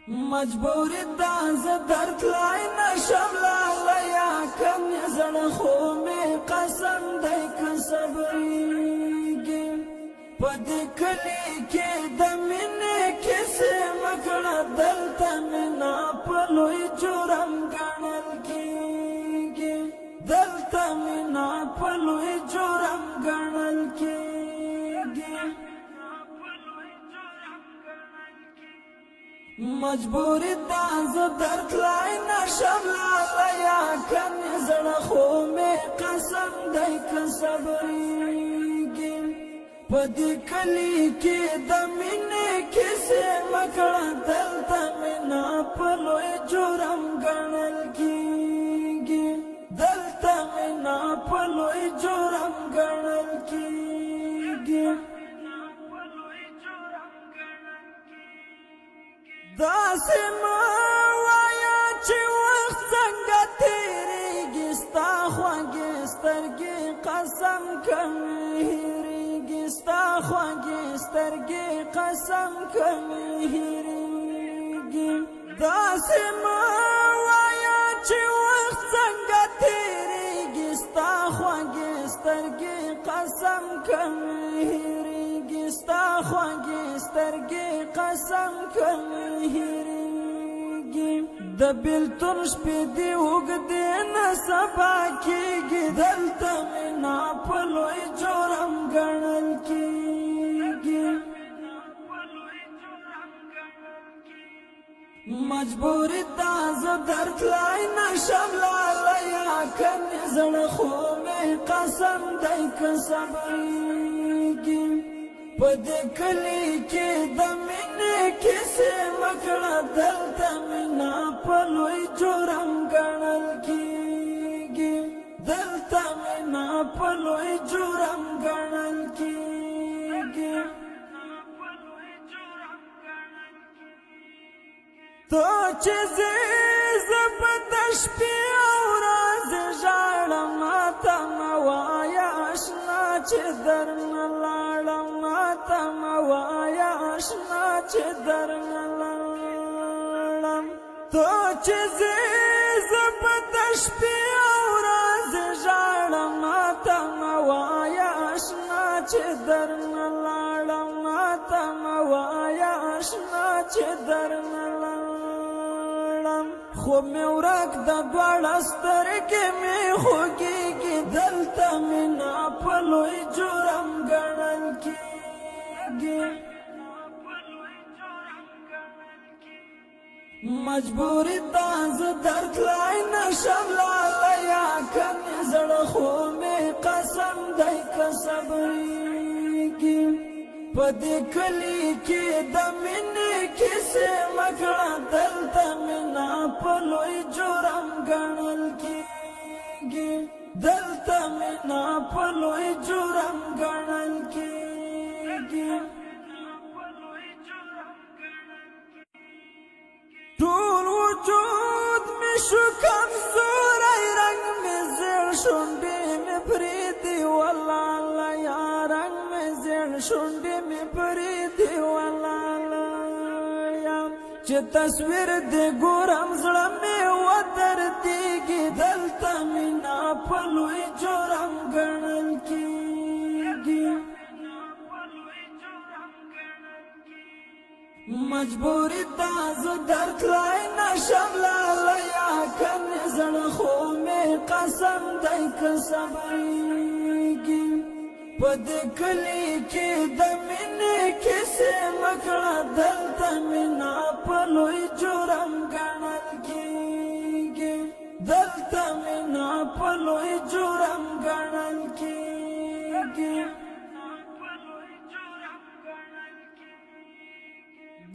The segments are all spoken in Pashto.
مجبوری دا زدر تلای نشم لالیا کم زړه خو می قسم دی که صبریږي په دې کلي کې د مینې کیسې مکړه دلته مینا په لوی جرم ګڼل کېږي دلته مینا په لوی جرم ګڼل کېږي مجبوری دا زدر تلای نشم لالیا کم زړه خو می قسم دی که صبریږي په دې کلي کې د مینې کیسې مکړه دلته مینا په لوی جرم ګڼل کېږي دلته مینا په لوی جرم ګڼل کېږي داسې ما وایا چې وخت څنګه تېرېږي ستا خوږې سترګې قسم کوي هېرېږي ستا خوږې سترګې قسم کوي هېرېږي داسې ما وایا چې وخت څنګه تېرېږي ستا خوږې سترګې قسم کوي هېرېږي ستا خوږې سترګې قسم کوي هېرېږي د بېلتون شپې دې اوږدې نه سبا کېږي دلته مینا په لوی جرم ګڼل کېږي مجبوری دا زه درتلای نشم لالیا کنې زړه خو مې قسم دی که صبریږي په دې کلي کې د مینې کیسې مکړه دلته مینا په لوی جرم ګڼل کېږي دلته مینا په لوی جرم ګڼل کېږي تو چې زه په شپې او ورځ ژاړم ماته مه وایه اشنا چې درنه لاړم ماته مه وایه اشنا چې درنه لاړم تو چې زه په شپې او ورځ ژاړم ماته مه وایه اشنا چې درنه لاړم ماته مه وایه اشنا چې درنه لاړم خوب می ورک د دواړه سترګې مې خوږېږي دلته مینا په لوی جرم ګڼل کېږي مجبوری دا زه درتلای نشم لالیا کنې زړه خو مې قسم دی که صبریږي په دې کلي کې د مینې کیسې مکړه دلته مینا په لوی جرم ګڼل کېږي دلته مینا په لوی جرم ګڼل کېږي ټول وجود مې شو کمزوری رنګ مې زیړ شونډې مې پرېږدي والله یا رنګ مې زیړ شونډې مې پرېږدي والله یا چې تصویر دې ګورم زړه مې ودردېږي دلته مینا په لوی جرم ګڼل کېږي مجبوری دا زه درتلای نشم لالیا کنې زړه خو مې قسم دی که صبریږي په دې کلي کې د مینې کیسې مکړه دلته مینا په لوی جرم ګڼل کېږي دلته مینا په لوی جرم ګڼل کېږي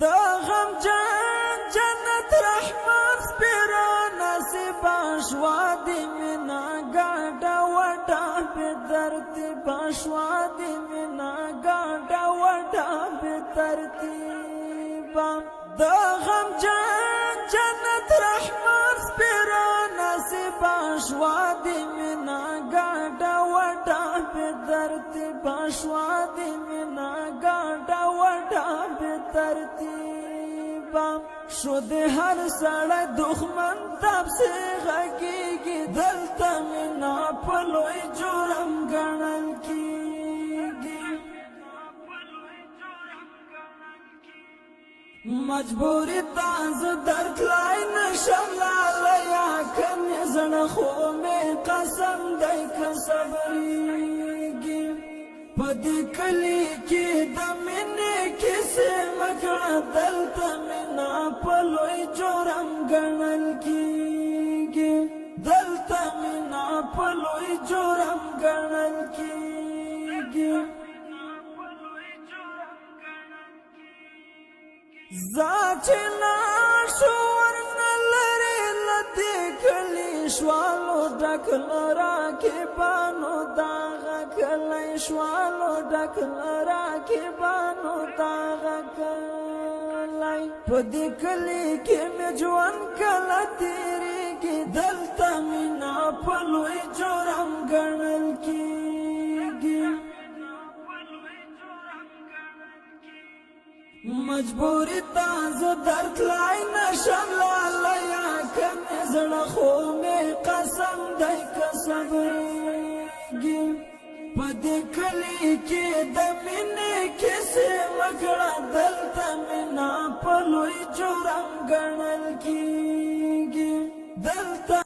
د غمجن جنت رحمت سپېره نصیبه شوه د مینا ګډه وډه بې ترتیبه شوه د مینا ګډه وډه بې ترتیبه د غمجن جنت رحمت سپېره نصیبه شوه د مینا ګډه وډه بې ترتیبه شوه د مینا ګډه وډه بې ترتیبه شو د هر سړی دښمن تپسې غږیږي دلته مینا په لوی جرم ګڼل کیږي مجبوری تاز درتلای نشم لالیا کنی زړه خو مې قسم دی که صبریږي په دې کلي کې د مینې کیسې مکړه دلته مینا په لوی جرم ګڼل کیږي دلته مینا په لوی جرم ګڼل کیږي زاچنا شور نلری لدی کلی شوالو ډکل راکبانو داغه کلی شوالو ډکل راکبانو داغه کلی په دې کلی کې مې ژوند کله تیریږي دلته مینا په لوی جرم ګڼل کیږي مجبوری تاز درتلای نشم لالیا کنی زړه خو مې قسم دی که صبریږي په دې کلي کې د مینې کیسې وکړه دلته مینا په لوی جرم ګڼل کیږي دلته